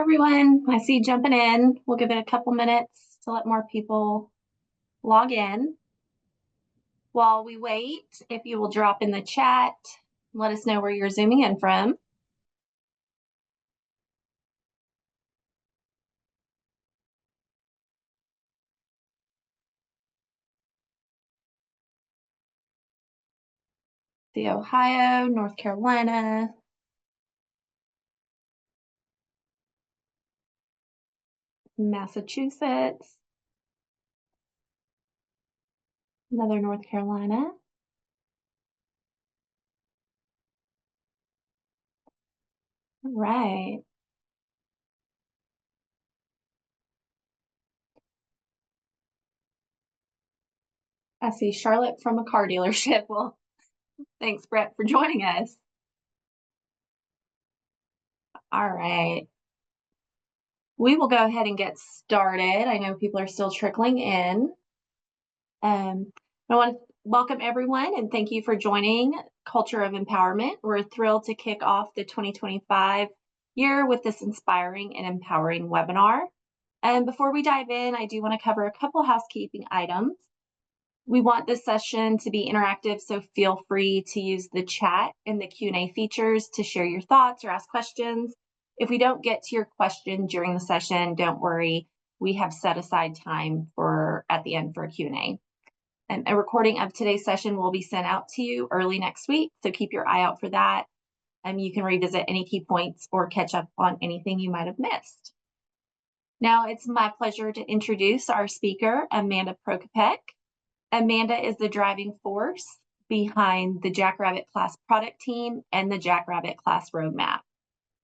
everyone. I see you jumping in. We'll give it a couple minutes to let more people log in. While we wait, if you will drop in the chat, let us know where you're zooming in from. The Ohio, North Carolina, Massachusetts, another North Carolina. All right. I see Charlotte from a car dealership. Well, thanks, Brett, for joining us. All right. We will go ahead and get started. I know people are still trickling in. I want to welcome everyone and thank you for joining Culture of Empowerment. We're thrilled to kick off the 2025 year with this inspiring and empowering webinar. And before we dive in, I do want to cover a couple housekeeping items. We want this session to be interactive, so feel free to use the chat and the Q&A features to share your thoughts or ask questions. If we don't get to your question during the session, don't worry. We have set aside time at the end for a Q&A. And a recording of today's session will be sent out to you early next week, so keep your eye out for that. You can revisit any key points or catch up on anything you might have missed. Now it's my pleasure to introduce our speaker, Amanda Prokopec. Amanda is the driving force behind the Jackrabbit class product team and the Jackrabbit class roadmap.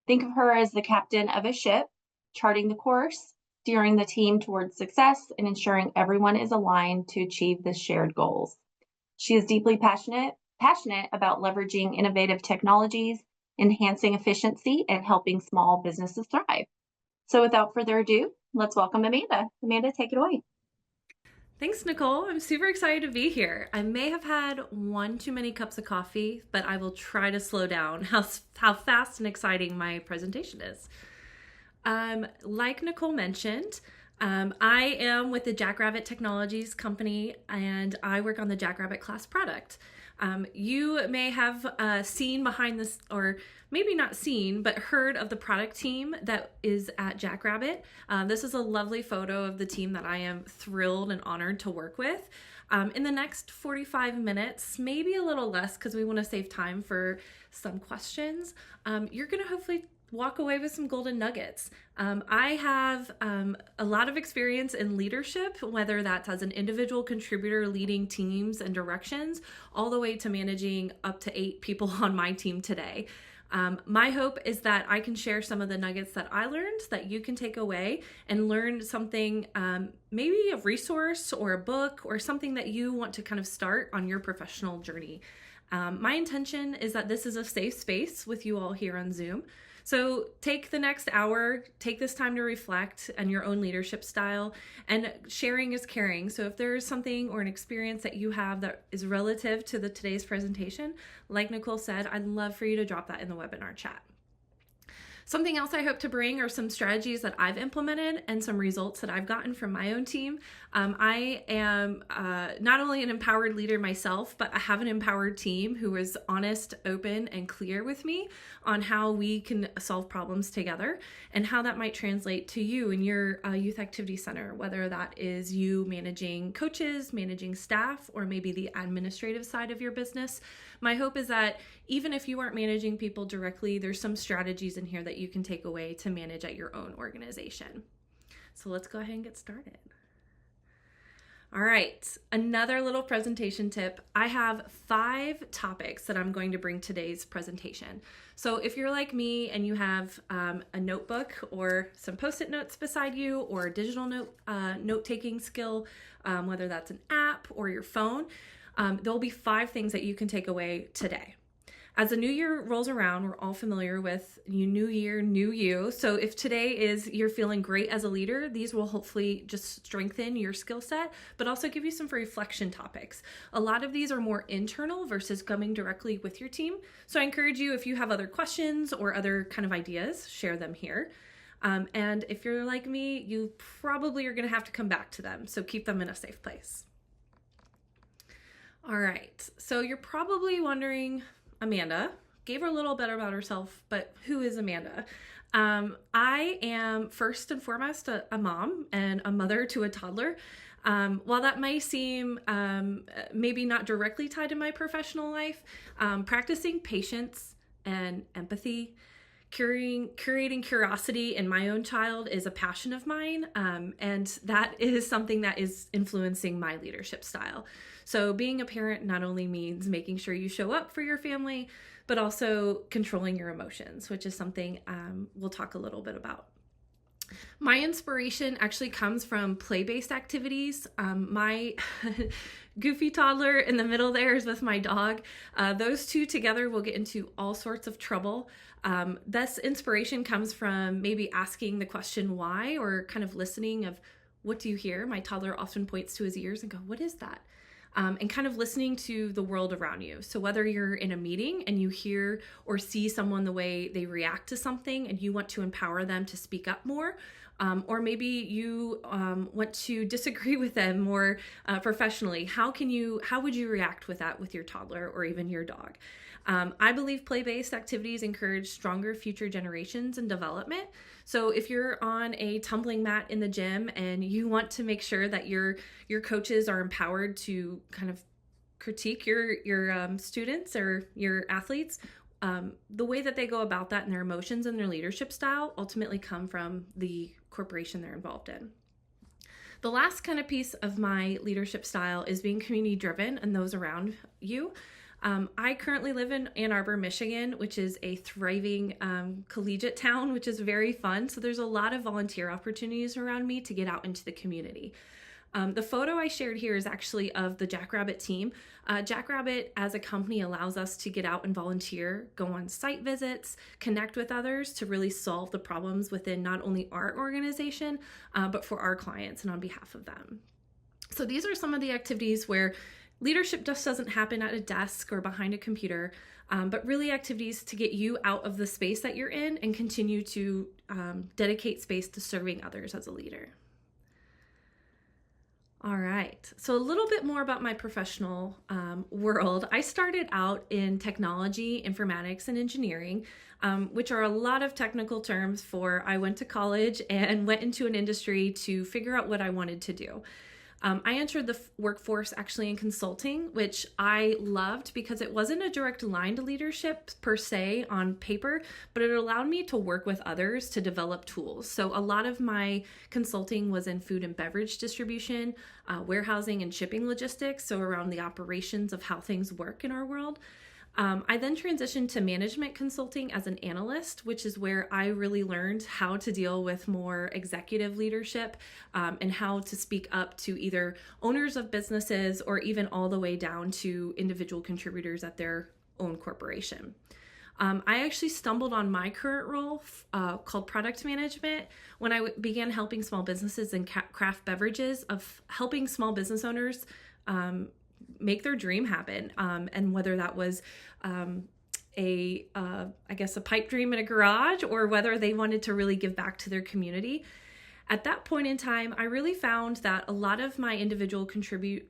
Think of her as the captain of a ship, charting the course, steering the team towards success, and ensuring everyone is aligned to achieve the shared goals. She is deeply passionate about leveraging innovative technologies, enhancing efficiency, and helping small businesses thrive. So without further ado, let's welcome Amanda. Amanda, take it away. Thanks, Nicole. I'm super excited to be here. I may have had one too many cups of coffee, but I will try to slow down how fast and exciting my presentation is. Like Nicole mentioned, I am with the Jackrabbit Technologies company, and I work on the Jackrabbit class product. You may have seen behind this, or maybe not seen, but heard of the product team that is at Jackrabbit. This is a lovely photo of the team that I am thrilled and honored to work with. In the next 45 minutes, maybe a little less because we want to save time for some questions, you're going to hopefully walk away with some golden nuggets. I have a lot of experience in leadership, whether that's as an individual contributor leading teams and directions, all the way to managing up to 8 people on my team today. My hope is that I can share some of the nuggets that I learned that you can take away and learn something, maybe a resource or a book or something that you want to kind of start on your professional journey. My intention is that this is a safe space with you all here on Zoom. So take the next hour, take this time to reflect on your own leadership style, and sharing is caring. So if there is something or an experience that you have that is relative to today's presentation, like Nicole said, I'd love for you to drop that in the webinar chat. Something else I hope to bring are some strategies that I've implemented and some results that I've gotten from my own team. I am not only an empowered leader myself, but I have an empowered team who is honest, open, and clear with me on how we can solve problems together and how that might translate to you in your youth activity center, whether that is you managing coaches, managing staff, or maybe the administrative side of your business. My hope is that even if you aren't managing people directly, there's some strategies in here that you can take away to manage at your own organization. So let's go ahead and get started. All right, another little presentation tip. I have 5 topics that I'm going to bring today's presentation. So if you're like me and you have a notebook or some Post-it notes beside you or a digital note-taking skill, whether that's an app or your phone, there'll be 5 things that you can take away today. As the new year rolls around, we're all familiar with new year, new you. So if today is you're feeling great as a leader, these will hopefully just strengthen your skill set, but also give you some reflection topics. A lot of these are more internal versus coming directly with your team. So I encourage you, if you have other questions or other kind of ideas, share them here. And if you're like me, you probably are going to have to come back to them. So keep them in a safe place. All right. So you're probably wondering, Amanda gave her a little bit about herself, but who is Amanda? I am first and foremost a mom and a mother to a toddler. While that may seem maybe not directly tied to my professional life, practicing patience and empathy, curating curiosity in my own child is a passion of mine, and that is something that is influencing my leadership style. So being a parent not only means making sure you show up for your family, but also controlling your emotions, which is something we'll talk a little bit about. My inspiration actually comes from play-based activities. My goofy toddler in the middle there is with my dog. Those two together will get into all sorts of trouble. This inspiration comes from maybe asking the question why, or kind of listening of, what do you hear? My toddler often points to his ears and go, what is that? And kind of listening to the world around you. So whether you're in a meeting and you hear or see someone the way they react to something and you want to empower them to speak up more, or maybe you want to disagree with them more professionally, how would you react with that with your toddler or even your dog? I believe play-based activities encourage stronger future generations and development. So if you're on a tumbling mat in the gym and you want to make sure that your coaches are empowered to kind of critique your students or your athletes, the way that they go about that and their emotions and their leadership style ultimately come from the corporation they're involved in. The last kind of piece of my leadership style is being community driven and those around you. I currently live in Ann Arbor, Michigan, which is a thriving collegiate town, which is very fun. So there's a lot of volunteer opportunities around me to get out into the community. The photo I shared here is actually of the Jackrabbit team. Jackrabbit as a company allows us to get out and volunteer, go on site visits, connect with others to really solve the problems within not only our organization, but for our clients and on behalf of them. So these are some of the activities where leadership just doesn't happen at a desk or behind a computer, but really activities to get you out of the space that you're in and continue to dedicate space to serving others as a leader. All right, so a little bit more about my professional world. I started out in technology, informatics, and engineering, which are a lot of technical terms for I went to college and went into an industry to figure out what I wanted to do. I entered the workforce actually in consulting, which I loved because it wasn't a direct line to leadership per se on paper, but it allowed me to work with others to develop tools. So a lot of my consulting was in food and beverage distribution, warehousing and shipping logistics, so around the operations of how things work in our world. I then transitioned to management consulting as an analyst, which is where I really learned how to deal with more executive leadership and how to speak up to either owners of businesses or even all the way down to individual contributors at their own corporation. I actually stumbled on my current role called product management when I began helping small businesses and craft beverages, of helping small business owners make their dream happen. And whether that was I guess a pipe dream in a garage, or whether they wanted to really give back to their community. At that point in time, I really found that a lot of my individual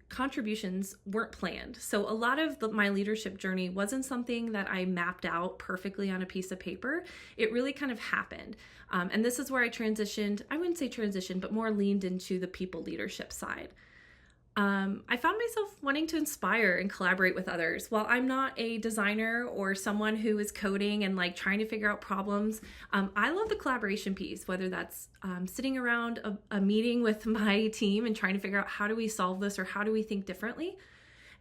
contributions weren't planned. So a lot of my leadership journey wasn't something that I mapped out perfectly on a piece of paper. It really kind of happened. And this is where I transitioned, I wouldn't say transitioned, but more leaned into the people leadership side. I found myself wanting to inspire and collaborate with others. While I'm not a designer or someone who is coding and like trying to figure out problems, I love the collaboration piece, whether that's sitting around a meeting with my team and trying to figure out how do we solve this or how do we think differently.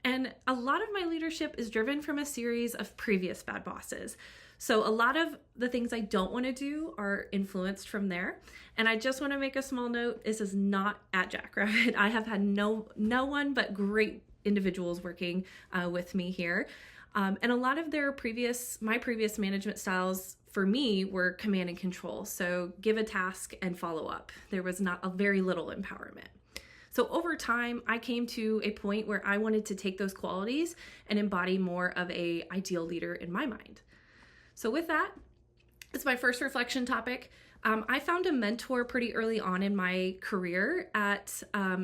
And a lot of my leadership is driven from a series of previous bad bosses. So a lot of the things I don't want to do are influenced from there. And I just want to make a small note. This is not at Jackrabbit. I have had no one but great individuals working with me here. And a lot of my previous management styles for me were command and control. So give a task and follow up. There was not a very little empowerment. So over time, I came to a point where I wanted to take those qualities and embody more of an ideal leader in my mind. So with that, As my first reflection topic, I found a mentor pretty early on in my career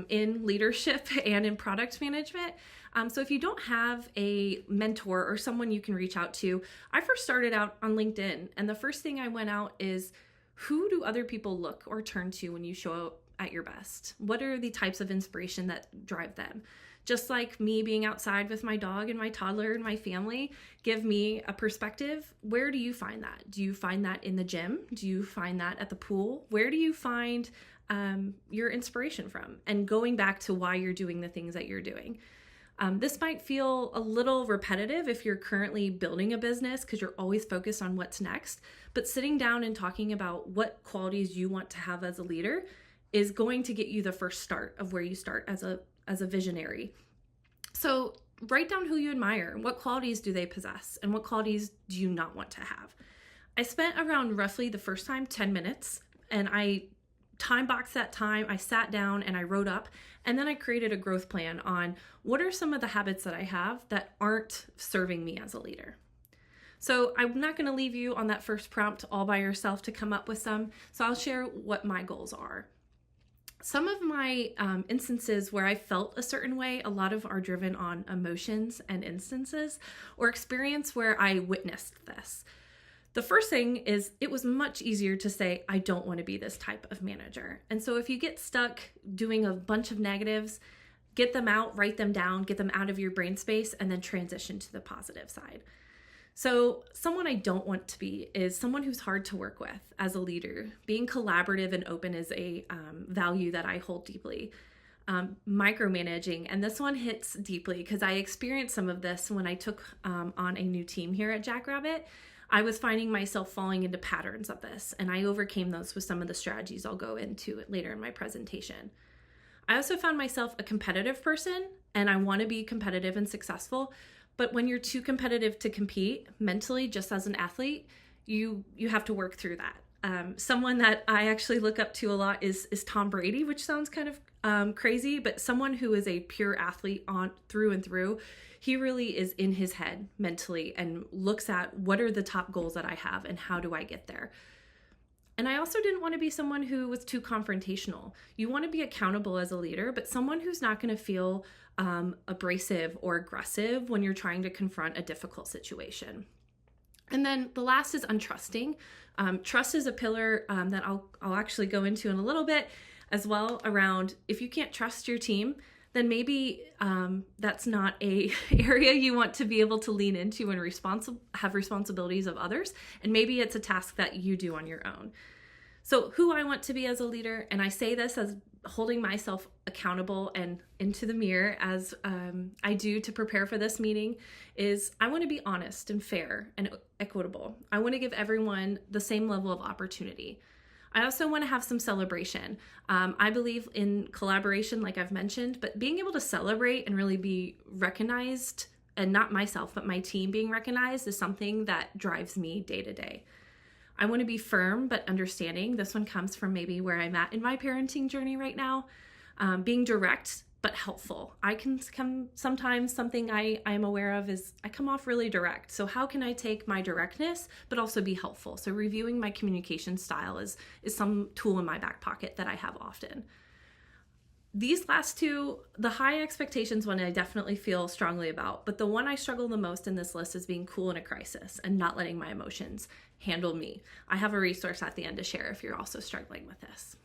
in leadership and in product management. So if you don't have a mentor or someone you can reach out to, I first started out on LinkedIn, and the first thing I went out is, who do other people look or turn to when you show up at your best? What are the types of inspiration that drive them? Just like me being outside with my dog and my toddler and my family give me a perspective. Where do you find that? Do you find that in the gym? Do you find that at the pool? Where do you find your inspiration from? And going back to why you're doing the things that you're doing. This might feel a little repetitive if you're currently building a business because you're always focused on what's next, but sitting down and talking about what qualities you want to have as a leader is going to get you the first start of where you start as a visionary. So write down who you admire, what qualities do they possess, and what qualities do you not want to have. I spent around roughly the first time 10 minutes, and I time boxed that time. I sat down and I wrote up, and then I created a growth plan on what are some of the habits that I have that aren't serving me as a leader. So I'm not going to leave you on that first prompt all by yourself to come up with some. So I'll share what my goals are. Some of my instances where I felt a certain way, a lot of are driven on emotions and instances or experience where I witnessed this. The first thing is it was much easier to say, I don't want to be this type of manager. And so if you get stuck doing a bunch of negatives, get them out, write them down, get them out of your brain space, and then transition to the positive side. So someone I don't want to be is someone who's hard to work with as a leader. Being collaborative and open is a value that I hold deeply. Micromanaging, and this one hits deeply because I experienced some of this when I took on a new team here at Jackrabbit. I was finding myself falling into patterns of this, and I overcame those with some of the strategies I'll go into later in my presentation. I also found myself a competitive person, and I want to be competitive and successful. But when you're too competitive to compete mentally, just as an athlete, you have to work through that. Someone that I actually look up to a lot is Tom Brady, which sounds kind of crazy, but someone who is a pure athlete on through and through. He really is in his head mentally and looks at what are the top goals that I have and how do I get there. And I also didn't want to be someone who was too confrontational. You want to be accountable as a leader, but someone who's not going to feel abrasive or aggressive when you're trying to confront a difficult situation. And then the last is untrusting. Trust is a pillar that I'll actually go into in a little bit as well around if you can't trust your team, then maybe that's not a area you want to be able to lean into and have responsibilities of others. And maybe it's a task that you do on your own. So who I want to be as a leader, and I say this as holding myself accountable and into the mirror as I do to prepare for this meeting, is I want to be honest and fair and equitable. I want to give everyone the same level of opportunity. I also want to have some celebration. I believe in collaboration, like I've mentioned, but being able to celebrate and really be recognized, and not myself, but my team being recognized, is something that drives me day to day. I want to be firm but understanding. This one comes from maybe where I'm at in my parenting journey right now. Being direct but helpful. I can come sometimes, something I am aware of is I come off really direct. So how can I take my directness but also be helpful? So reviewing my communication style is some tool in my back pocket that I have often. These last two, the high expectations one I definitely feel strongly about, but the one I struggle the most in this list is being cool in a crisis and not letting my emotions handle me. I have a resource at the end to share if you're also struggling with this.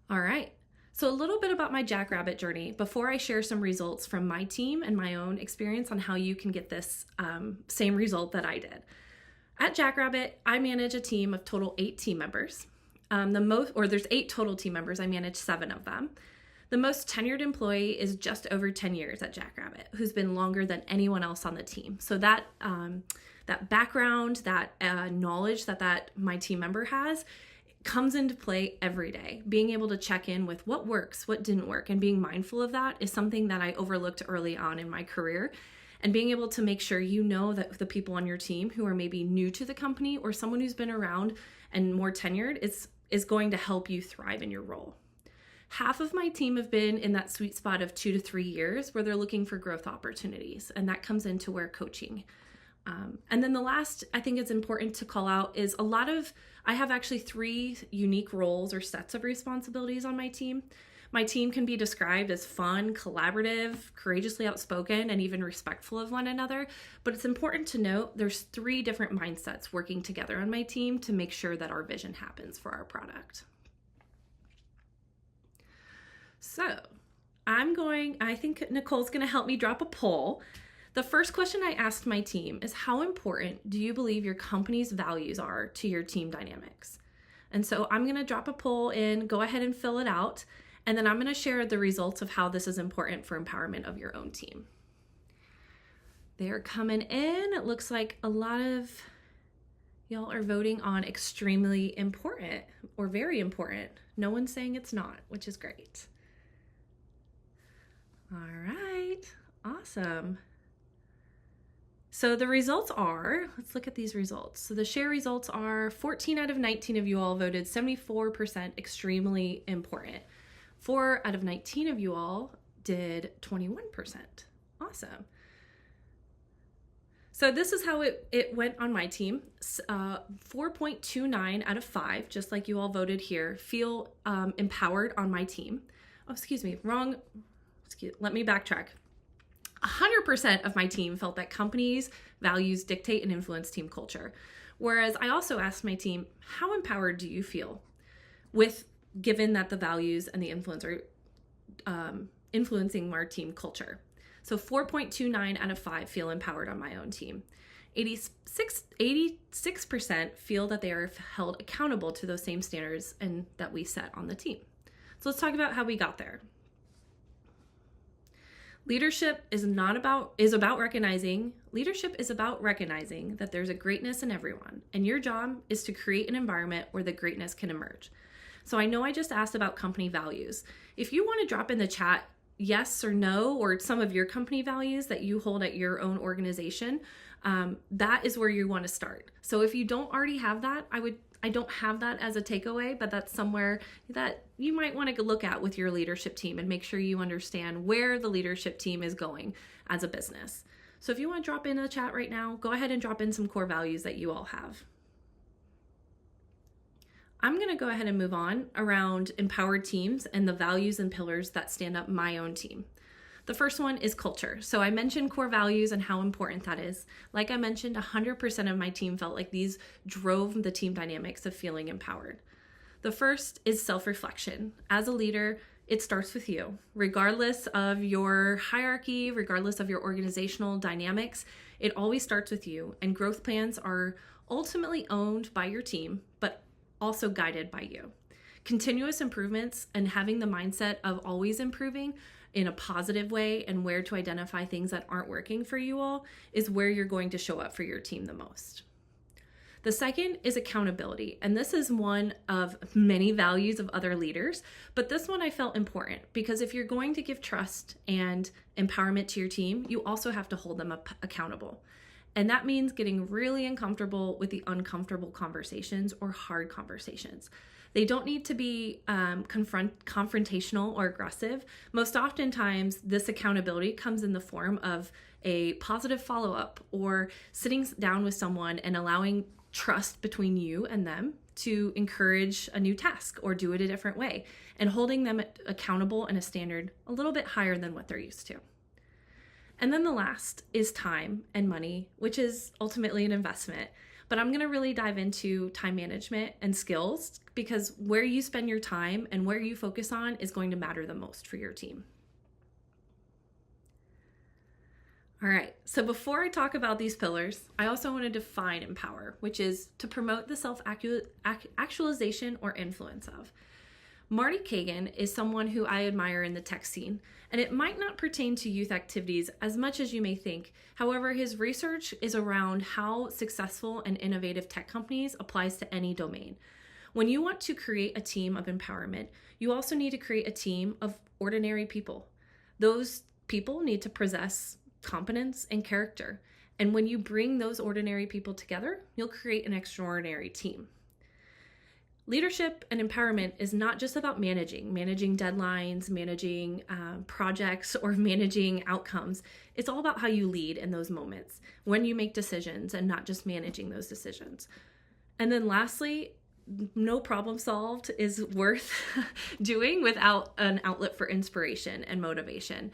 All right. So a little bit about my Jackrabbit journey before I share some results from my team and my own experience on how you can get this same result that I did. At Jackrabbit, I manage a team of total 8 team members. There's 8 total team members. I manage 7 of them. The most tenured employee is just over 10 years at Jackrabbit, who's been longer than anyone else on the team. So that background, that knowledge that my team member has comes into play every day. Being able to check in with what works, what didn't work, and being mindful of that is something that I overlooked early on in my career. And being able to make sure you know that the people on your team who are maybe new to the company or someone who's been around and more tenured is going to help you thrive in your role. Half of my team have been in that sweet spot of 2 to 3 years where they're looking for growth opportunities, and that comes into where coaching And then the last, I think it's important to call out is I have actually 3 unique roles or sets of responsibilities on my team. My team can be described as fun, collaborative, courageously outspoken, and even respectful of one another. But it's important to note there's 3 different mindsets working together on my team to make sure that our vision happens for our product. So I think Nicole's going to help me drop a poll. The first question I asked my team is, how important do you believe your company's values are to your team dynamics? And so I'm going to drop a poll in, go ahead and fill it out, and then I'm going to share the results of how this is important for empowerment of your own team. They're coming in. It looks like a lot of y'all are voting on extremely important or very important. No one's saying it's not, which is great. All right, awesome. So the results are, let's look at these results. So the share results are 14 out of 19 of you all voted 74% extremely important. 4 out of 19 of you all did 21%. Awesome. So this is how it went on my team. 4.29 out of 5, just like you all voted here, feel empowered on my team. Oh, excuse me, wrong. Let me backtrack. 100% of my team felt that companies' values dictate and influence team culture. Whereas I also asked my team, how empowered do you feel given that the values and the influence are influencing our team culture? So 4.29 out of 5 feel empowered on my own team. 86% feel that they are held accountable to those same standards and that we set on the team. So let's talk about how we got there. Leadership is about recognizing that there's a greatness in everyone, and your job is to create an environment where the greatness can emerge. So I know I just asked about company values. If you want to drop in the chat yes or no, or some of your company values that you hold at your own organization, that is where you want to start. So if you don't already have that, I don't have that as a takeaway, but that's somewhere that you might want to look at with your leadership team and make sure you understand where the leadership team is going as a business. So if you want to drop in a chat right now, go ahead and drop in some core values that you all have. I'm going to go ahead and move on around empowered teams and the values and pillars that stand up my own team. The first one is culture. So I mentioned core values and how important that is. Like I mentioned, 100% of my team felt like these drove the team dynamics of feeling empowered. The first is self-reflection. As a leader, it starts with you. Regardless of your hierarchy, regardless of your organizational dynamics, it always starts with you. And growth plans are ultimately owned by your team, but also guided by you. Continuous improvements and having the mindset of always improving in a positive way and where to identify things that aren't working for you all is where you're going to show up for your team the most. The second is accountability, and this is one of many values of other leaders, but this one I felt important because if you're going to give trust and empowerment to your team, you also have to hold them accountable. And that means getting really uncomfortable with the uncomfortable conversations or hard conversations. They don't need to be confrontational or aggressive. Most oftentimes, this accountability comes in the form of a positive follow-up or sitting down with someone and allowing trust between you and them to encourage a new task or do it a different way and holding them accountable and a standard a little bit higher than what they're used to. And then the last is time and money, which is ultimately an investment. But I'm going to really dive into time management and skills because where you spend your time and where you focus on is going to matter the most for your team. All right, so before I talk about these pillars, I also want to define empower, which is to promote the self-actualization or influence of. Marty Kagan is someone who I admire in the tech scene, and it might not pertain to youth activities as much as you may think. However, his research is around how successful and innovative tech companies applies to any domain. When you want to create a team of empowerment, you also need to create a team of ordinary people. Those people need to possess competence and character. And when you bring those ordinary people together, you'll create an extraordinary team. Leadership and empowerment is not just about managing deadlines, managing projects, or managing outcomes. It's all about how you lead in those moments when you make decisions and not just managing those decisions. And then lastly, no problem solved is worth doing without an outlet for inspiration and motivation.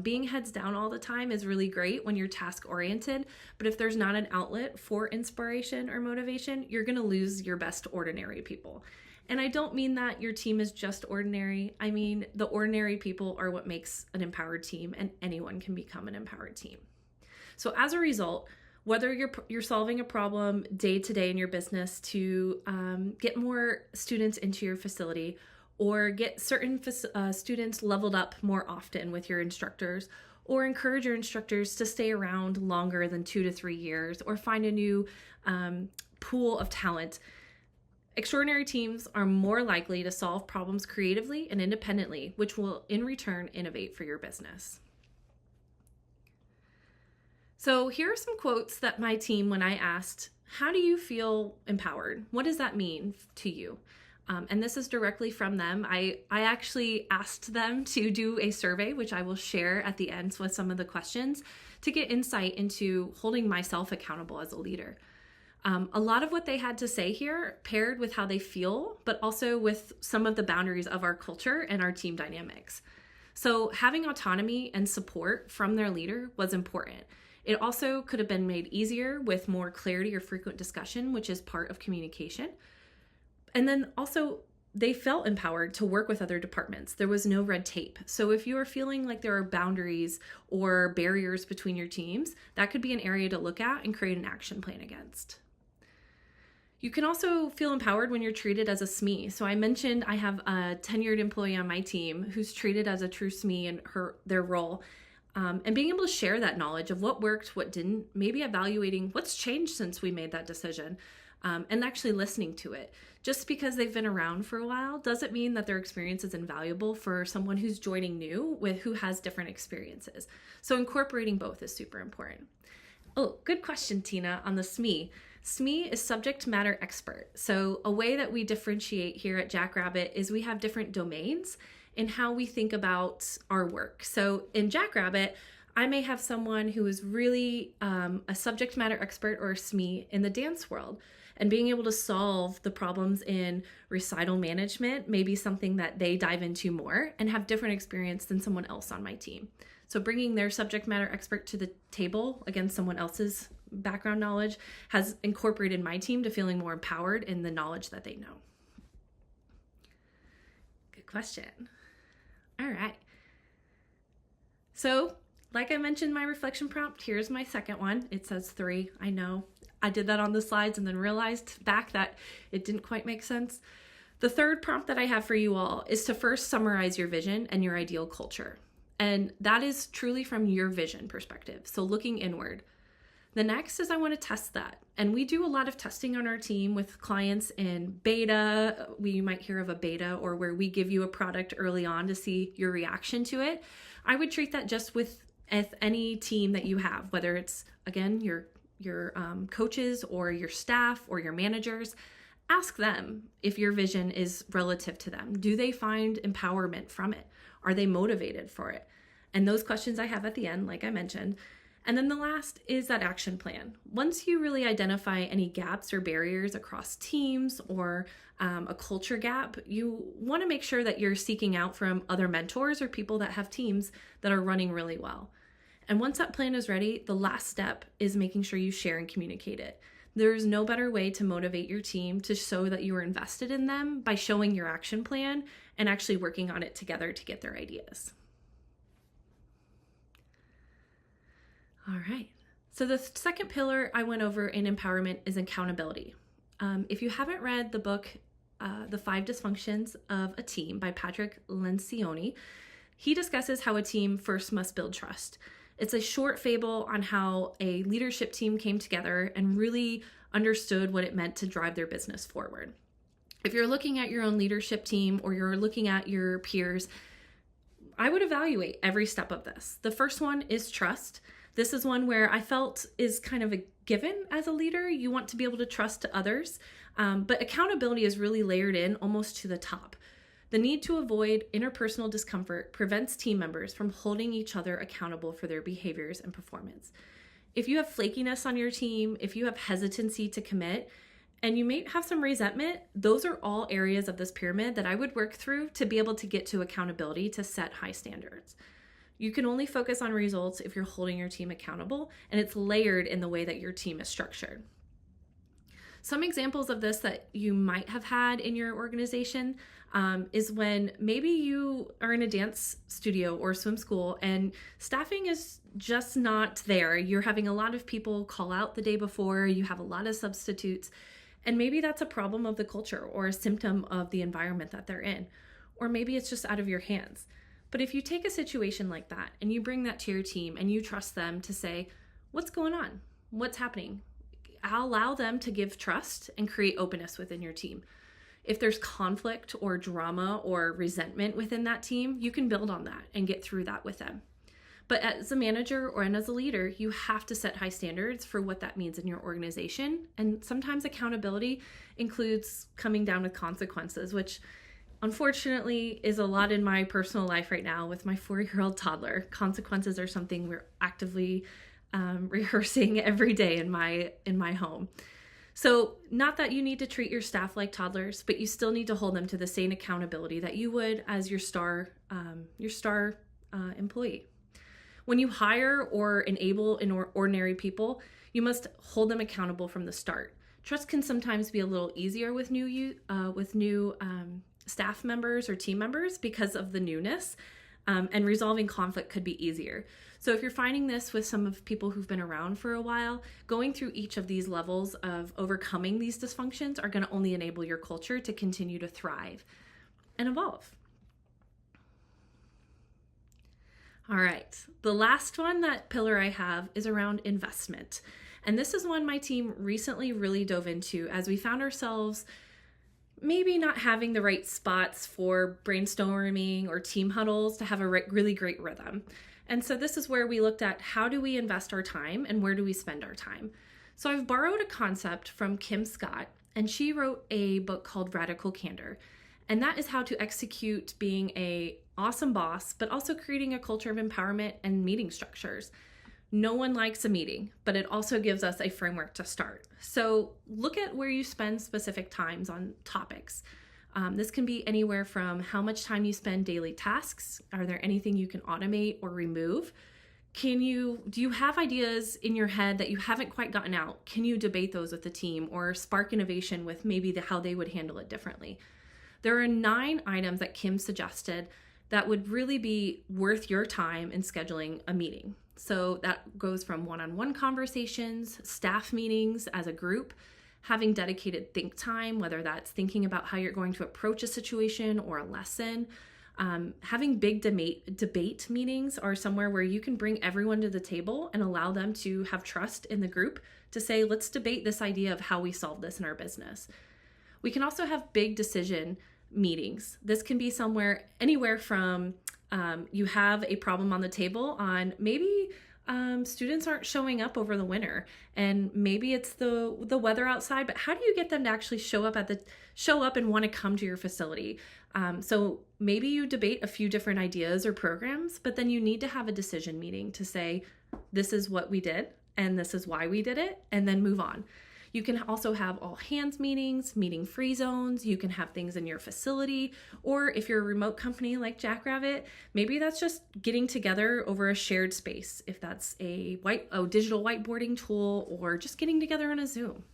Being heads down all the time is really great when you're task oriented, but if there's not an outlet for inspiration or motivation, you're going to lose your best ordinary people. And I don't mean that your team is just ordinary. I mean, the ordinary people are what makes an empowered team, and anyone can become an empowered team. So as a result, whether you're solving a problem day to day in your business to get more students into your facility, or get certain students leveled up more often with your instructors, or encourage your instructors to stay around longer than 2 to 3 years, or find a new pool of talent, extraordinary teams are more likely to solve problems creatively and independently, which will in return innovate for your business. So here are some quotes that my team, when I asked, how do you feel empowered? What does that mean to you? And this is directly from them. I actually asked them to do a survey, which I will share at the end with some of the questions to get insight into holding myself accountable as a leader. A lot of what they had to say here paired with how they feel, but also with some of the boundaries of our culture and our team dynamics. So having autonomy and support from their leader was important. It also could have been made easier with more clarity or frequent discussion, which is part of communication. And then also, they felt empowered to work with other departments. There was no red tape. So if you are feeling like there are boundaries or barriers between your teams, that could be an area to look at and create an action plan against. You can also feel empowered when you're treated as a SME. So I mentioned I have a tenured employee on my team who's treated as a true SME in their role. And being able to share that knowledge of what worked, what didn't, maybe evaluating what's changed since we made that decision, and actually listening to it. Just because they've been around for a while doesn't mean that their experience is invaluable for someone who's joining new who has different experiences. So incorporating both is super important. Oh, good question, Tina, on the SME. SME is subject matter expert. So a way that we differentiate here at Jackrabbit is we have different domains in how we think about our work. So in Jackrabbit, I may have someone who is really a subject matter expert or a SME in the dance world. And being able to solve the problems in recital management may be something that they dive into more and have different experience than someone else on my team. So bringing their subject matter expert to the table against someone else's background knowledge has incorporated my team to feeling more empowered in the knowledge that they know. Good question. All right. So, like I mentioned, my reflection prompt, here's my second one. It says 3. I know. I did that on the slides and then realized back that it didn't quite make sense. The third prompt that I have for you all is to first summarize your vision and your ideal culture. And that is truly from your vision perspective. So looking inward. The next is I want to test that. And we do a lot of testing on our team with clients in beta. We might hear of a beta, or where we give you a product early on to see your reaction to it. I would treat that just with any team that you have, whether it's, again, your coaches or your staff or your managers. Ask them if your vision is relative to them. Do they find empowerment from it? Are they motivated for it? And those questions I have at the end, like I mentioned. And then the last is that action plan. Once you really identify any gaps or barriers across teams or a culture gap, you want to make sure that you're seeking out from other mentors or people that have teams that are running really well. And once that plan is ready, the last step is making sure you share and communicate it. There's no better way to motivate your team to show that you are invested in them by showing your action plan and actually working on it together to get their ideas. All right. So the second pillar I went over in empowerment is accountability. If you haven't read the book, The 5 Dysfunctions of a Team by Patrick Lencioni, he discusses how a team first must build trust. It's a short fable on how a leadership team came together and really understood what it meant to drive their business forward. If you're looking at your own leadership team or you're looking at your peers, I would evaluate every step of this. The first one is trust. This is one where I felt is kind of a given as a leader. You want to be able to trust others, but accountability is really layered in almost to the top. The need to avoid interpersonal discomfort prevents team members from holding each other accountable for their behaviors and performance. If you have flakiness on your team, if you have hesitancy to commit, and you may have some resentment, those are all areas of this pyramid that I would work through to be able to get to accountability to set high standards. You can only focus on results if you're holding your team accountable, and it's layered in the way that your team is structured. Some examples of this that you might have had in your organization is when maybe you are in a dance studio or swim school and staffing is just not there. You're having a lot of people call out the day before, you have a lot of substitutes, and maybe that's a problem of the culture or a symptom of the environment that they're in. Or maybe it's just out of your hands. But if you take a situation like that and you bring that to your team and you trust them to say, what's going on? What's happening? Allow them to give trust and create openness within your team. If there's conflict or drama or resentment within that team, you can build on that and get through that with them. But as a manager or as a leader, you have to set high standards for what that means in your organization. And sometimes accountability includes coming down with consequences, which unfortunately is a lot in my personal life right now with my 4-year-old toddler. Consequences are something we're actively rehearsing every day in my home. So not that you need to treat your staff like toddlers, but you still need to hold them to the same accountability that you would as your star employee. When you hire or enable ordinary people, you must hold them accountable from the start. Trust can sometimes be a little easier with new staff members or team members because of the newness, and resolving conflict could be easier. So if you're finding this with some of people who've been around for a while, going through each of these levels of overcoming these dysfunctions are going to only enable your culture to continue to thrive and evolve. All right, the last one, that pillar I have, is around investment. And this is one my team recently really dove into as we found ourselves maybe not having the right spots for brainstorming or team huddles to have a really great rhythm. And so this is where we looked at how do we invest our time and where do we spend our time. So I've borrowed a concept from Kim Scott, and she wrote a book called Radical Candor. And that is how to execute being an awesome boss, but also creating a culture of empowerment and meeting structures. No one likes a meeting, but it also gives us a framework to start. So look at where you spend specific times on topics. This can be anywhere from how much time you spend daily tasks. Are there anything you can automate or remove? Do you have ideas in your head that you haven't quite gotten out? Can you debate those with the team or spark innovation with maybe how they would handle it differently? There are 9 items that Kim suggested that would really be worth your time in scheduling a meeting. So that goes from one-on-one conversations, staff meetings as a group, having dedicated think time, whether that's thinking about how you're going to approach a situation or a lesson. Having big debate meetings are somewhere where you can bring everyone to the table and allow them to have trust in the group to say, let's debate this idea of how we solve this in our business. We can also have big decision meetings. This can be anywhere from you have a problem on the table on maybe students aren't showing up over the winter, and maybe it's the weather outside, but how do you get them to actually show up and want to come to your facility? So maybe you debate a few different ideas or programs, but then you need to have a decision meeting to say, this is what we did and this is why we did it, and then move on. You can also have all hands meetings, meeting free zones. You can have things in your facility, or if you're a remote company like Jackrabbit, maybe that's just getting together over a shared space. If that's a digital whiteboarding tool, or just getting together on a Zoom.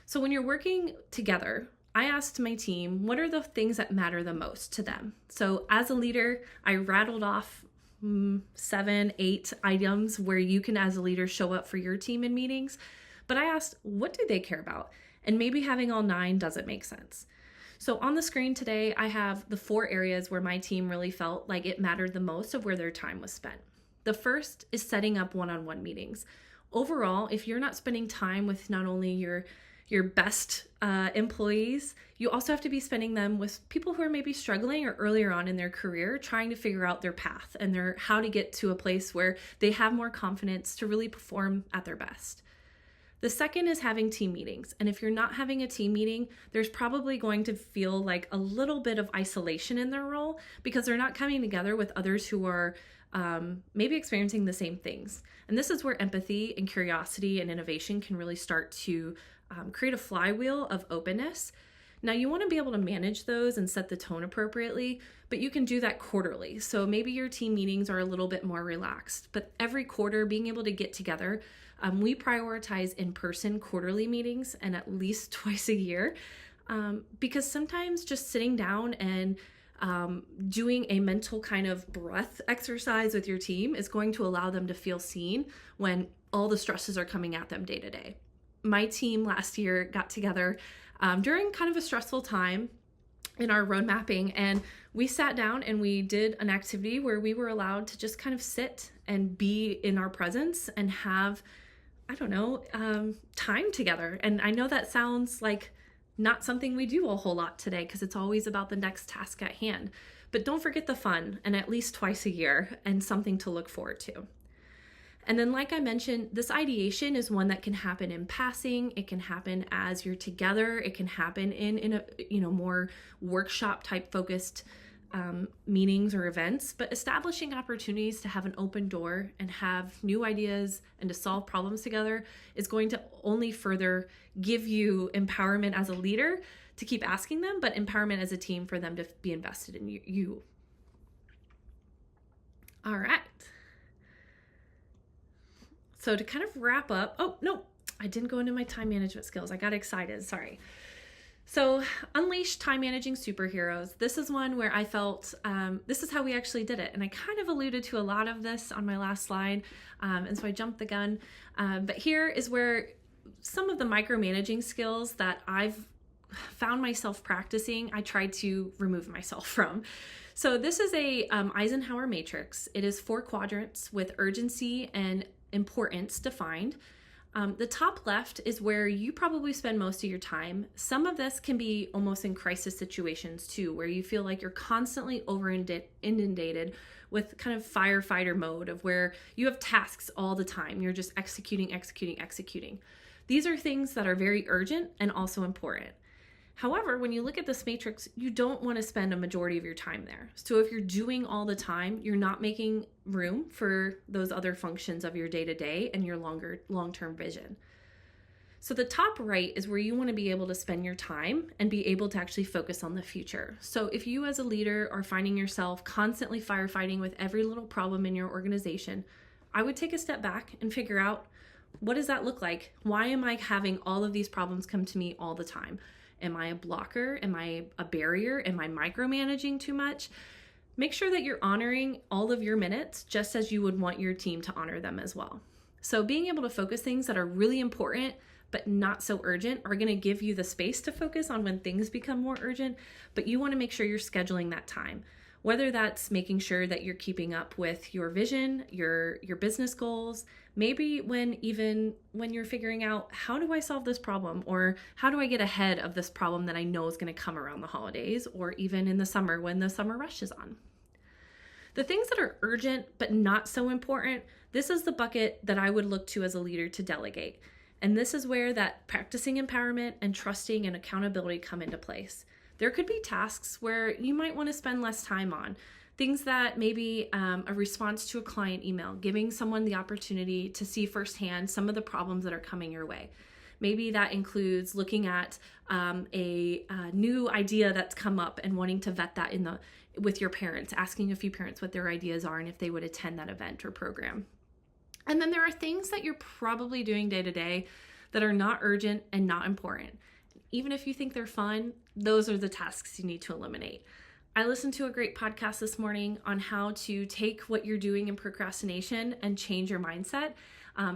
So when you're working together, I asked my team, what are the things that matter the most to them? So as a leader, I rattled off 7, 8 items where you can, as a leader, show up for your team in meetings. But I asked, what do they care about? And maybe having all 9 doesn't make sense. So on the screen today, I have the 4 areas where my team really felt like it mattered the most of where their time was spent. The first is setting up one-on-one meetings. Overall, if you're not spending time with not only your best employees, you also have to be spending them with people who are maybe struggling or earlier on in their career, trying to figure out their path and how to get to a place where they have more confidence to really perform at their best. The second is having team meetings. And if you're not having a team meeting, there's probably going to feel like a little bit of isolation in their role because they're not coming together with others who are maybe experiencing the same things. And this is where empathy and curiosity and innovation can really start to create a flywheel of openness. Now, you want to be able to manage those and set the tone appropriately, but you can do that quarterly. So maybe your team meetings are a little bit more relaxed, but every quarter being able to get together, we prioritize in-person quarterly meetings and at least twice a year because sometimes just sitting down and doing a mental kind of breath exercise with your team is going to allow them to feel seen when all the stresses are coming at them day to day. My team last year got together during kind of a stressful time in our road mapping, and we sat down and we did an activity where we were allowed to just kind of sit and be in our presence and have, time together. And I know that sounds like not something we do a whole lot today because it's always about the next task at hand, but don't forget the fun, and at least twice a year, and something to look forward to. And then, like I mentioned, this ideation is one that can happen in passing. It can happen as you're together. It can happen in a more workshop type focused meetings or events. But establishing opportunities to have an open door and have new ideas and to solve problems together is going to only further give you empowerment as a leader to keep asking them, but empowerment as a team for them to be invested in you. All right. So to kind of wrap up, I didn't go into my time management skills. I got excited, sorry. So unleash time managing superheroes. This is one where I felt, this is how we actually did it. And I kind of alluded to a lot of this on my last slide. And so I jumped the gun. But here is where some of the micromanaging skills that I've found myself practicing, I tried to remove myself from. So this is a Eisenhower matrix. It is 4 quadrants with urgency and importance defined. The top left is where you probably spend most of your time. Some of this can be almost in crisis situations too, where you feel like you're constantly inundated with kind of firefighter mode of where you have tasks all the time. You're just executing. These are things that are very urgent and also important. However, when you look at this matrix, you don't want to spend a majority of your time there. So if you're doing all the time, you're not making room for those other functions of your day-to-day and your long-term vision. So the top right is where you want to be able to spend your time and be able to actually focus on the future. So if you as a leader are finding yourself constantly firefighting with every little problem in your organization, I would take a step back and figure out, what does that look like? Why am I having all of these problems come to me all the time? Am I a blocker? Am I a barrier? Am I micromanaging too much? Make sure that you're honoring all of your minutes just as you would want your team to honor them as well. So being able to focus things that are really important but not so urgent are going to give you the space to focus on when things become more urgent, but you want to make sure you're scheduling that time. Whether that's making sure that you're keeping up with your vision, your business goals, maybe when you're figuring out, how do I solve this problem? Or how do I get ahead of this problem that I know is going to come around the holidays, or even in the summer when the summer rush is on? The things that are urgent but not so important, this is the bucket that I would look to as a leader to delegate. And this is where that practicing empowerment and trusting and accountability come into place. There could be tasks where you might want to spend less time on. Things that maybe a response to a client email, giving someone the opportunity to see firsthand some of the problems that are coming your way. Maybe that includes looking at a new idea that's come up and wanting to vet that with your parents, asking a few parents what their ideas are and if they would attend that event or program. And then there are things that you're probably doing day to day that are not urgent and not important. Even if you think they're fun, those are the tasks you need to eliminate. I listened to a great podcast this morning on how to take what you're doing in procrastination and change your mindset.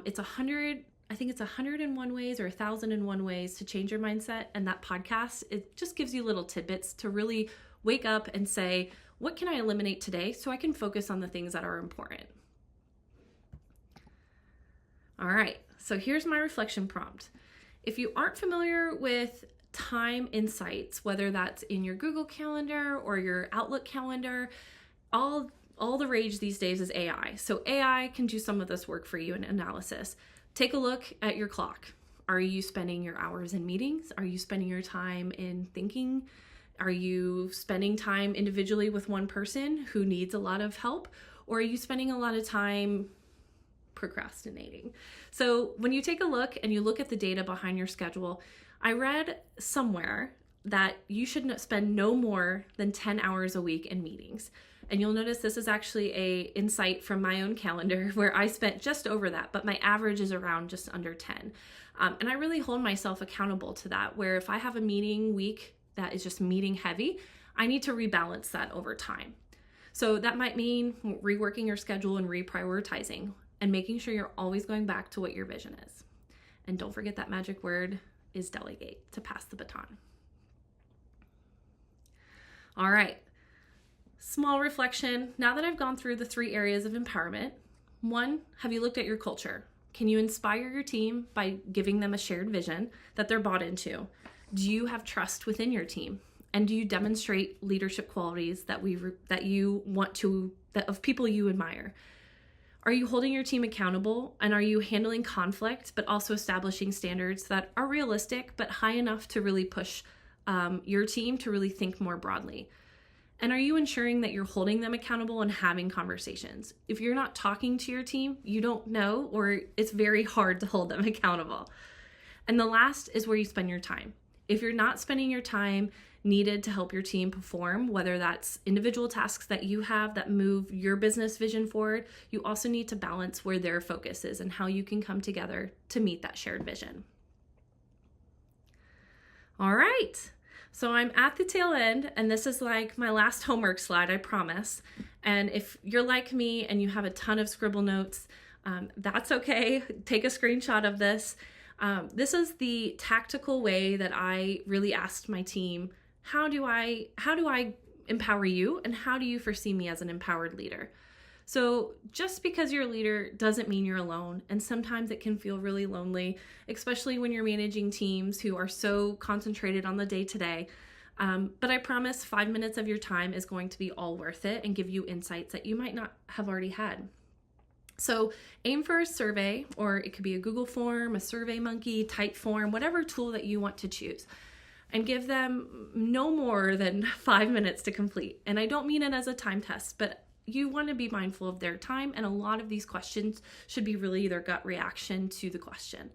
It's 101 ways or 1,001 ways to change your mindset. And that podcast, it just gives you little tidbits to really wake up and say, what can I eliminate today so I can focus on the things that are important? All right, so here's my reflection prompt. If you aren't familiar with time insights, whether that's in your Google Calendar or your Outlook calendar, all the rage these days is AI. So AI can do some of this work for you in analysis. Take a look at your clock. Are you spending your hours in meetings? Are you spending your time in thinking? Are you spending time individually with one person who needs a lot of help? Or are you spending a lot of time procrastinating? So when you take a look and you look at the data behind your schedule, I read somewhere that you should spend no more than 10 hours a week in meetings. And you'll notice this is actually a insight from my own calendar where I spent just over that, but my average is around just under 10. And I really hold myself accountable to that, where if I have a meeting week that is just meeting heavy, I need to rebalance that over time. So that might mean reworking your schedule and reprioritizing and making sure you're always going back to what your vision is. And don't forget that magic word is delegate, to pass the baton. All right, small reflection. Now that I've gone through the 3 areas of empowerment, 1, have you looked at your culture? Can you inspire your team by giving them a shared vision that they're bought into? Do you have trust within your team? And do you demonstrate leadership qualities that you want to, that of people you admire? Are you holding your team accountable, and are you handling conflict but also establishing standards that are realistic but high enough to really push your team to really think more broadly? And are you ensuring that you're holding them accountable and having conversations? If you're not talking to your team, you don't know, or it's very hard to hold them accountable. And the last is where you spend your time. If you're not spending your time needed to help your team perform, whether that's individual tasks that you have that move your business vision forward, you also need to balance where their focus is and how you can come together to meet that shared vision. All right, so I'm at the tail end, and this is like my last homework slide, I promise. And if you're like me and you have a ton of scribble notes, that's okay. Take a screenshot of this. This is the tactical way that I really asked my team, how do I empower you, and how do you foresee me as an empowered leader? So just because you're a leader doesn't mean you're alone, and sometimes it can feel really lonely, especially when you're managing teams who are so concentrated on the day-to-day. But I promise 5 minutes of your time is going to be all worth it and give you insights that you might not have already had. So aim for a survey, or it could be a Google form, a SurveyMonkey, Typeform, whatever tool that you want to choose, and give them no more than 5 minutes to complete. And I don't mean it as a time test, but you want to be mindful of their time, and a lot of these questions should be really their gut reaction to the question.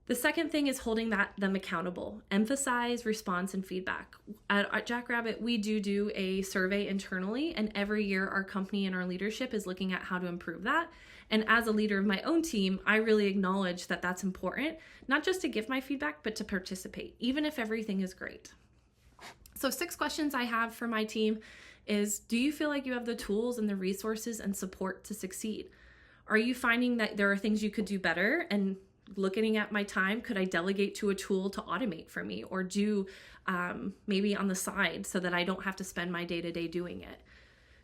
The second thing is holding them accountable. Emphasize response and feedback. At Jackrabbit, we do a survey internally, and every year our company and our leadership is looking at how to improve that. And as a leader of my own team, I really acknowledge that that's important, not just to give my feedback, but to participate, even if everything is great. So 6 questions I have for my team is, do you feel like you have the tools and the resources and support to succeed? Are you finding that there are things you could do better? And looking at my time, could I delegate to a tool to automate for me, or do maybe on the side so that I don't have to spend my day-to-day doing it?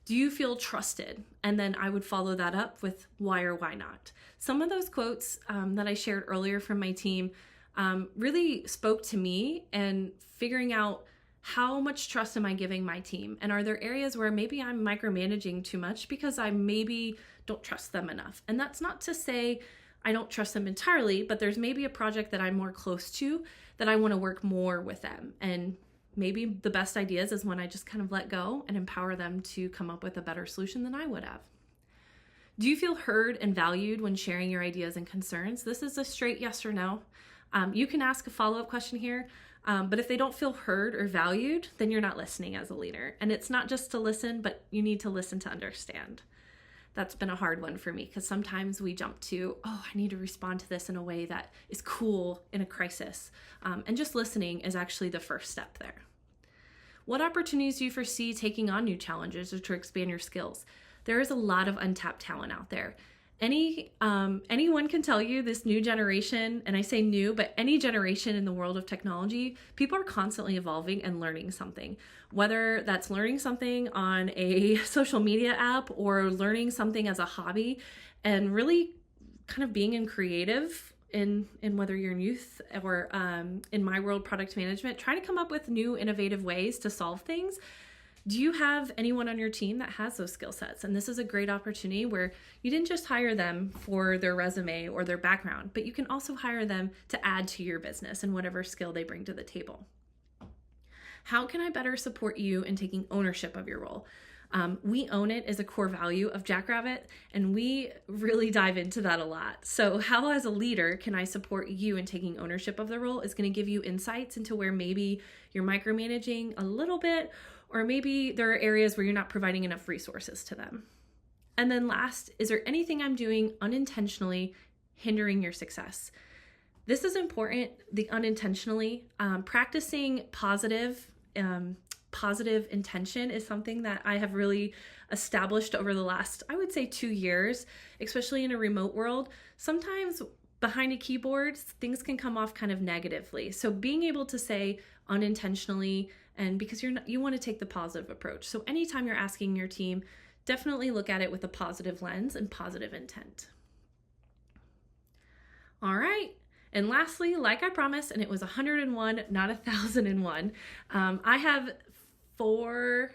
Do you feel trusted? And then I would follow that up with why or why not. Some of those quotes that I shared earlier from my team really spoke to me, and figuring out how much trust am I giving my team? And are there areas where maybe I'm micromanaging too much because I maybe don't trust them enough? And that's not to say I don't trust them entirely, but there's maybe a project that I'm more close to that I want to work more with them. And maybe the best ideas is when I just kind of let go and empower them to come up with a better solution than I would have. Do you feel heard and valued when sharing your ideas and concerns? This is a straight yes or no. You can ask a follow-up question here, but if they don't feel heard or valued, then you're not listening as a leader. And it's not just to listen, but you need to listen to understand. That's been a hard one for me, because sometimes we jump to, I need to respond to this in a way that is cool in a crisis. And just listening is actually the first step there. What opportunities do you foresee taking on new challenges or to expand your skills? There is a lot of untapped talent out there. Anyone can tell you this new generation, and I say new, but any generation in the world of technology, people are constantly evolving and learning something. Whether that's learning something on a social media app or learning something as a hobby, and really kind of being in creative in whether you're in youth or in my world, product management, trying to come up with new innovative ways to solve things. Do you have anyone on your team that has those skill sets? And this is a great opportunity where you didn't just hire them for their resume or their background, but you can also hire them to add to your business and whatever skill they bring to the table. How can I better support you in taking ownership of your role? We own it is a core value of Jackrabbit, and we really dive into that a lot. So, how as a leader can I support you in taking ownership of the role is going to give you insights into where maybe you're micromanaging a little bit, or maybe there are areas where you're not providing enough resources to them. And then last, is there anything I'm doing unintentionally hindering your success? This is important, the unintentionally. Practicing positive intention is something that I have really established over the last, I would say, 2 years, especially in a remote world. Sometimes behind a keyboard, things can come off kind of negatively. So being able to say unintentionally, and because you want to take the positive approach. So anytime you're asking your team, definitely look at it with a positive lens and positive intent. All right. And lastly, like I promised, and it was 101, not 1,001, I have four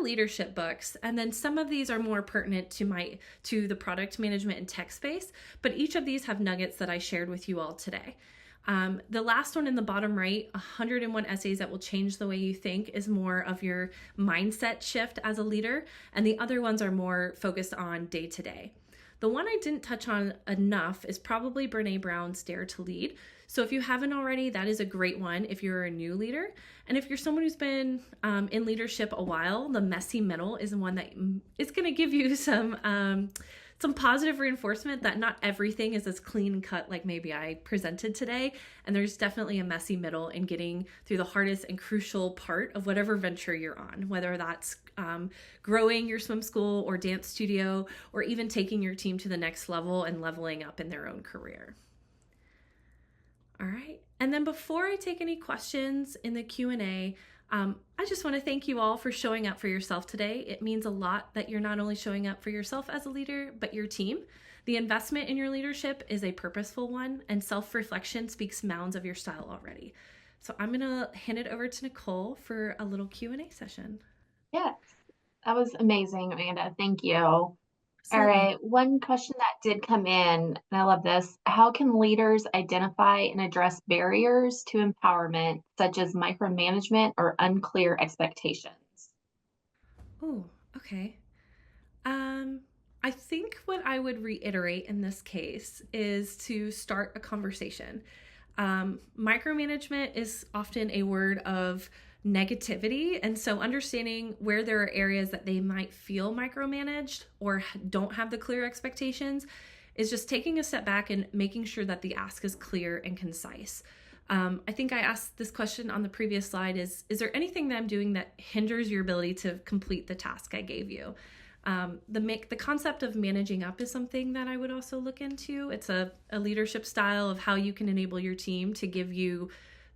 leadership books, and then some of these are more pertinent to the product management and tech space, but each of these have nuggets that I shared with you all today. The last one in the bottom right, 101 essays that will change the way you think, is more of your mindset shift as a leader, and the other ones are more focused on day-to-day. The one I didn't touch on enough is probably Brené Brown's Dare to Lead. So if you haven't already, that is a great one if you're a new leader. And if you're someone who's been in leadership a while, the messy middle is one that is going to give you some positive reinforcement that not everything is as clean cut like maybe I presented today. And there's definitely a messy middle in getting through the hardest and crucial part of whatever venture you're on, whether that's growing your swim school or dance studio, or even taking your team to the next level and leveling up in their own career. All right. And then before I take any questions in the Q&A, I just want to thank you all for showing up for yourself today. It means a lot that you're not only showing up for yourself as a leader, but your team. The investment in your leadership is a purposeful one, and self-reflection speaks mounds of your style already. So I'm going to hand it over to Nicole for a little Q&A session. Yes, that was amazing, Amanda. Thank you. All Absolutely. right, one question that did come in, and I love this. How can leaders identify and address barriers to empowerment, such as micromanagement or unclear expectations? Oh, okay. I think what I would reiterate in this case is to start a conversation. Micromanagement is often a word of negativity, and so understanding where there are areas that they might feel micromanaged or don't have the clear expectations is just taking a step back and making sure that the ask is clear and concise. I think I asked this question on the previous slide, is there anything that I'm doing that hinders your ability to complete the task I gave you? The concept of managing up is something that I would also look into. It's a leadership style of how you can enable your team to give you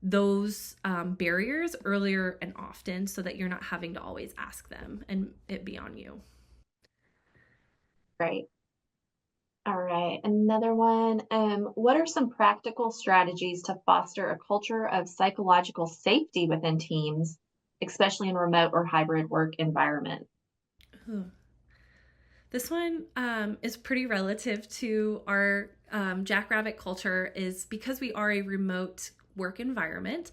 those barriers earlier and often, so that you're not having to always ask them and it be on you. Great. All right, another one. What are some practical strategies to foster a culture of psychological safety within teams, especially in remote or hybrid work environments? Ooh. This one is pretty relative to our Jackrabbit culture, is because we are a remote work environment.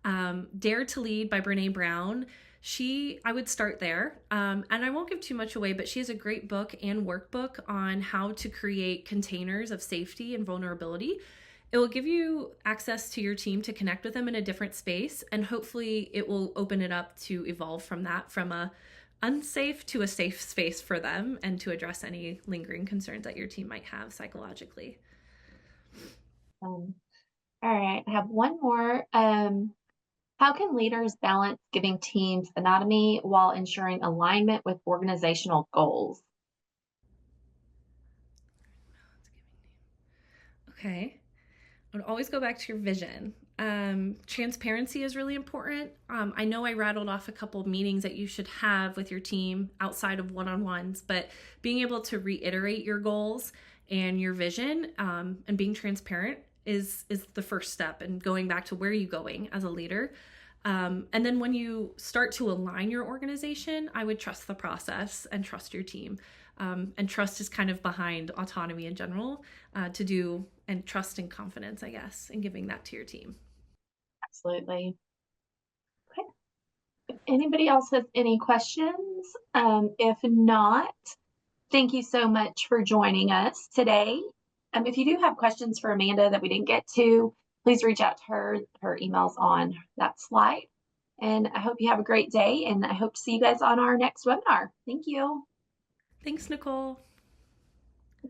Dare to Lead by Brené Brown. I would start there. And I won't give too much away, but she has a great book and workbook on how to create containers of safety and vulnerability. It will give you access to your team to connect with them in a different space, and hopefully it will open it up to evolve from that, from a unsafe to a safe space for them, and to address any lingering concerns that your team might have psychologically. All right, I have one more. How can leaders balance giving teams autonomy while ensuring alignment with organizational goals? Okay. I would always go back to your vision. Transparency is really important. I know I rattled off a couple of meetings that you should have with your team outside of one-on-ones, but being able to reiterate your goals and your vision, and being transparent is the first step, and going back to where are you going as a leader. And then when you start to align your organization, I would trust the process and trust your team. And trust is kind of behind autonomy in general, to do, and trust and confidence, I guess, in giving that to your team. Absolutely. Okay. If anybody else has any questions, if not, thank you so much for joining us today. If you do have questions for Amanda that we didn't get to, please reach out to her. Her email's on that slide. And I hope you have a great day, and I hope to see you guys on our next webinar. Thank you. Thanks, Nicole.